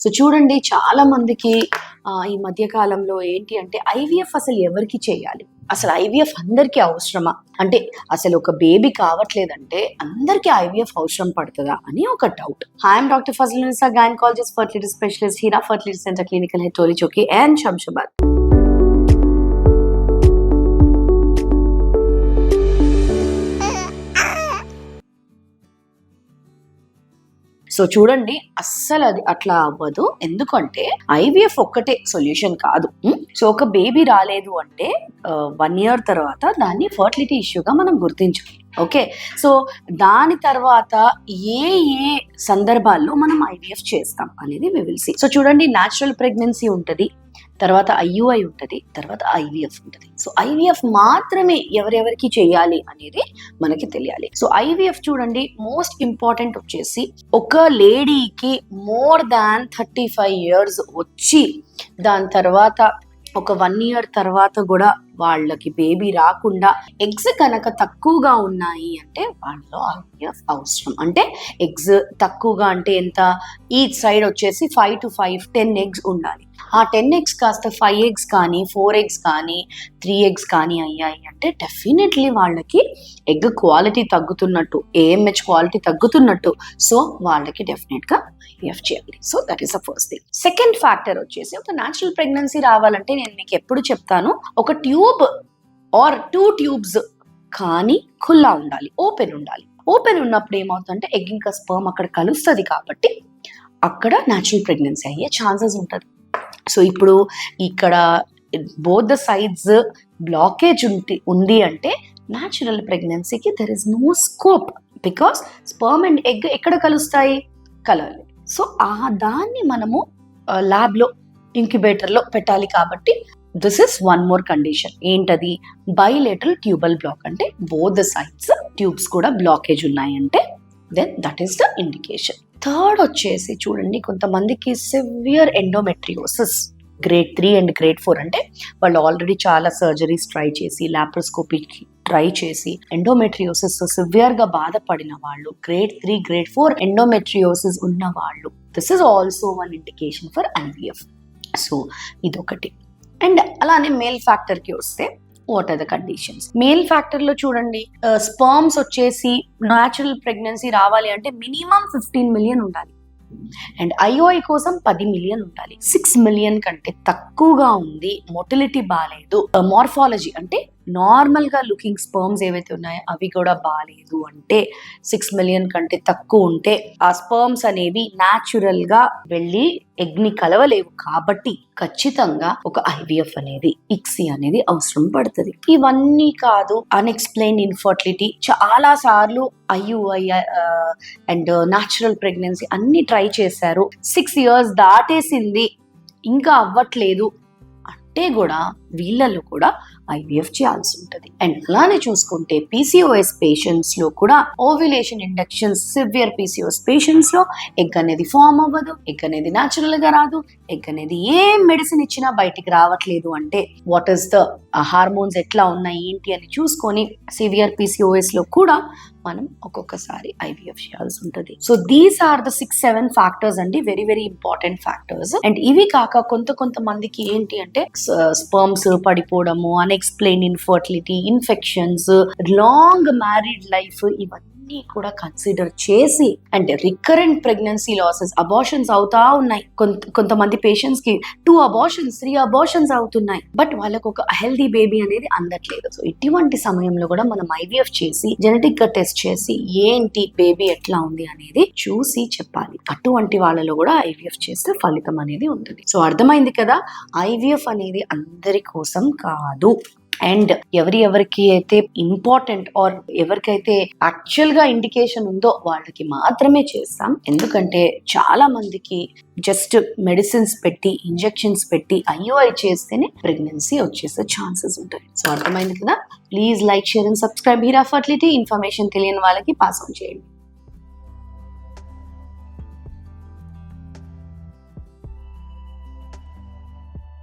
So చూడండి, చాలా మందికి ఈ మధ్య కాలంలో ఏంటి అంటే ఐవీఎఫ్ అసలు ఎవరికి చేయాలి, అసలు ఐవీఎఫ్ అందరికీ అవసరమా, అంటే అసలు ఒక బేబీ కావట్లేదంటే అందరికీ ఐవీఎఫ్ అవసరం పడుతుందా అని ఒక doubt. I'm doctor Fazal Nisa, gynaecologist, fertility specialist, Heera fertility centre, clinical head, Tolichowki and Shamshabad. So చూడండి, అస్సలు అది అట్లా అవ్వదు. ఎందుకంటే ఐవీఎఫ్ ఒక్కటే సొల్యూషన్ కాదు. సో ఒక బేబీ రాలేదు అంటే 1 year తర్వాత దాన్ని ఫర్టిలిటీ ఇష్యూగా మనం గుర్తించాలి. ఓకే, సో దాని తర్వాత ఏ ఏ సందర్భాల్లో మనం ఐవీఎఫ్ చేస్తాం అనేది వి విల్ సీ. సో చూడండి, న్యాచురల్ ప్రెగ్నెన్సీ ఉంటుంది, తర్వాత ఐయుఐ ఉంటుంది, తర్వాత ఐవీఎఫ్ ఉంటుంది. సో ఐవీఎఫ్ మాత్రమే ఎవరెవరికి చేయాలి అనేది మనకి తెలియాలి. సో ఐవీఎఫ్ చూడండి, మోస్ట్ ఇంపార్టెంట్ వచ్చేసి ఒక లేడీకి మోర్ దాన్ 35 years వచ్చి దాని తర్వాత ఒక 1 year తర్వాత కూడా వాళ్ళకి బేబీ రాకుండా ఎగ్స్ కనుక తక్కువగా ఉన్నాయి అంటే వాళ్ళలో ఐవీఎఫ్ అవసరం. అంటే ఎగ్స్ తక్కువగా అంటే ఎంత, ఈచ్ సైడ్ వచ్చేసి 5 to 5 10 eggs ఉండాలి. ఆ 10 eggs కాస్త 5 eggs కానీ 4 eggs కానీ 3 eggs కానీ అయ్యాయి అంటే డెఫినెట్లీ వాళ్ళకి ఎగ్ క్వాలిటీ తగ్గుతున్నట్టు, ఏఎంహెచ్ క్వాలిటీ తగ్గుతున్నట్టు. సో వాళ్ళకి డెఫినెట్గా ఐవీఎఫ్ చేయాలి. So that is the first thing. Second factor వచ్చేసి, ఒక న్యాచురల్ ప్రెగ్నెన్సీ రావాలంటే నేను మీకు ఎప్పుడు చెప్తాను, ఒక ట్యూబ్ ఆర్ 2 tubes కానీ ఖుల్లా ఉండాలి, ఓపెన్ ఉండాలి. ఓపెన్ ఉన్నప్పుడు ఏమవుతుందంటే ఎగ్ ఇంకా స్పర్మ్ అక్కడ కలుస్తుంది కాబట్టి అక్కడ న్యాచురల్ ప్రెగ్నెన్సీ అయ్యే ఛాన్సెస్ ఉంటుంది. సో ఇప్పుడు ఇక్కడ బోత్ ద సైడ్స్ బ్లాకేజ్ ఉంది అంటే న్యాచురల్ ప్రెగ్నెన్సీకి there is no scope, because sperm and egg ఎక్కడ కలుస్తాయి, కలవలేదు. సో దాన్ని మనము ల్యాబ్లో ఇంక్యుబేటర్లో పెట్టాలి. కాబట్టి this is one more condition. ఏంటది, బైలేటరల్ ట్యూబల్ బ్లాక్, అంటే బోత్ ద సైడ్స్ ట్యూబ్స్ కూడా బ్లాకేజ్ ఉన్నాయంటే then that is the indication. Third వచ్చేసి చూడండి, కొంతమందికి severe endometriosis grade 3 and grade 4 అంటే వాళ్ళు ఆల్రెడీ చాలా సర్జరీస్ ట్రై చేసి లాప్రోస్కోపీ ట్రై చేసి ఎండోమెట్రియోసిస్ సివియర్గా బాధపడిన వాళ్ళు, grade 3 grade 4 ఎండోమెట్రియోసిస్ ఉన్న వాళ్ళు, this is also one indication for IVF. So ఇదొకటి. అండ్ అలానే మేల్ ఫ్యాక్టర్కి వస్తే what are the conditions? Male factor లో చూడండి, స్పర్మ్స్ వచ్చేసి న్యాచురల్ ప్రెగ్నెన్సీ రావాలి అంటే మినిమం 15 million ఉండాలి. అండ్ ఐఓఐ కోసం 10 million ఉండాలి. 6 million కంటే తక్కువగా ఉంది, మొటిలిటీ బాగాలేదు, మార్ఫాలజీ అంటే నార్మల్ గా లుకింగ్ స్పర్మ్స్ ఏవైతే ఉన్నాయో అవి కూడా బాగాలేదు అంటే 6 million కంటే తక్కువ ఉంటే ఆ స్పర్మ్స్ అనేవి న్యాచురల్ గా వెళ్ళి ఎగ్ ని కలవలేవు. కాబట్టి ఖచ్చితంగా ఒక ఐవీఎఫ్ అనేది, ఇక్సీ అనేది అవసరం పడుతుంది. ఇవన్నీ కాదు, అన్ఎక్స్ప్లెయిన్డ్ ఇన్ఫర్టిలిటీ చాలా సార్లు ఐయుఐ అండ్ న్యాచురల్ ప్రెగ్నెన్సీ అన్ని ట్రై చేశారు, 6 years దాటేసింది ఇంకా అవ్వట్లేదు అంటే కూడా వీళ్ళలో కూడా ఐవీఎఫ్ చేయాల్సి ఉంటుంది. అండ్ అలానే చూసుకుంటే పీసీఓఎస్ పేషెంట్స్ లో కూడా ovulation induction, severe PCOS patients లో ఎగ్ అనేది ఫామ్ అవ్వదు, ఎగ్ అనేది న్యాచురల్ గా రాదు, ఎగ్ అనేది ఏ మెడిసిన్ ఇచ్చినా బయటికి రావట్లేదు అంటే వాట్ ఈస్ ద హార్మోన్స్ ఎట్లా ఉన్నాయి ఏంటి అని చూసుకొని సివియర్ పీసీఓఎస్ లో కూడా మనం ఒక్కొక్కసారి ఐవీఎఫ్ చేయాల్సి ఉంటుంది. So these are the 6-7 factors అండి, very very important factors. And ఇవి కాక కొంతమందికి ఏంటి అంటే స్పర్మ్స్ పడిపోవడము, unexplained infertility, infections, long married life, ఇవన్నీ కూడా కన్సిడర్ చేసి and recurrent pregnancy losses, abortions అవుతా ఉన్నాయి. కొంతమంది పేషెంట్స్ కి 2 abortions 3 abortions అవుతున్నాయి, బట్ వాళ్ళకు ఒక హెల్దీ బేబీ అనేది అందట్లేదు. సో ఇటువంటి సమయంలో కూడా మనం ఐవీఎఫ్ చేసి జెనెటిక్ గా టెస్ట్ చేసి ఏంటి బేబీ ఎట్లా ఉంది అనేది చూసి చెప్పాలి. అటువంటి వాళ్ళలో కూడా ఐవీఎఫ్ చేస్తే ఫలితం అనేది ఉంటుంది. సో అర్థమైంది కదా, ఐవీఎఫ్ అనేది అందరి కోసం కాదు. అండ్ ఎవరికి అయితే ఇంపార్టెంట్ ఆర్ ఎవరికైతే యాక్చువల్ గా ఇండికేషన్ ఉందో వాళ్ళకి మాత్రమే చేస్తాం. ఎందుకంటే చాలా మందికి జస్ట్ మెడిసిన్స్ పెట్టి, ఇంజెక్షన్స్ పెట్టి ఐయుఐ చేస్తేనే ప్రెగ్నెన్సీ వచ్చేసే ఛాన్సెస్ ఉంటాయి. సో అర్థమైంది కదా, please like, share and subscribe Hira fertility. Information తెలియని వాళ్ళకి పాస్ ఆన్ చేయండి.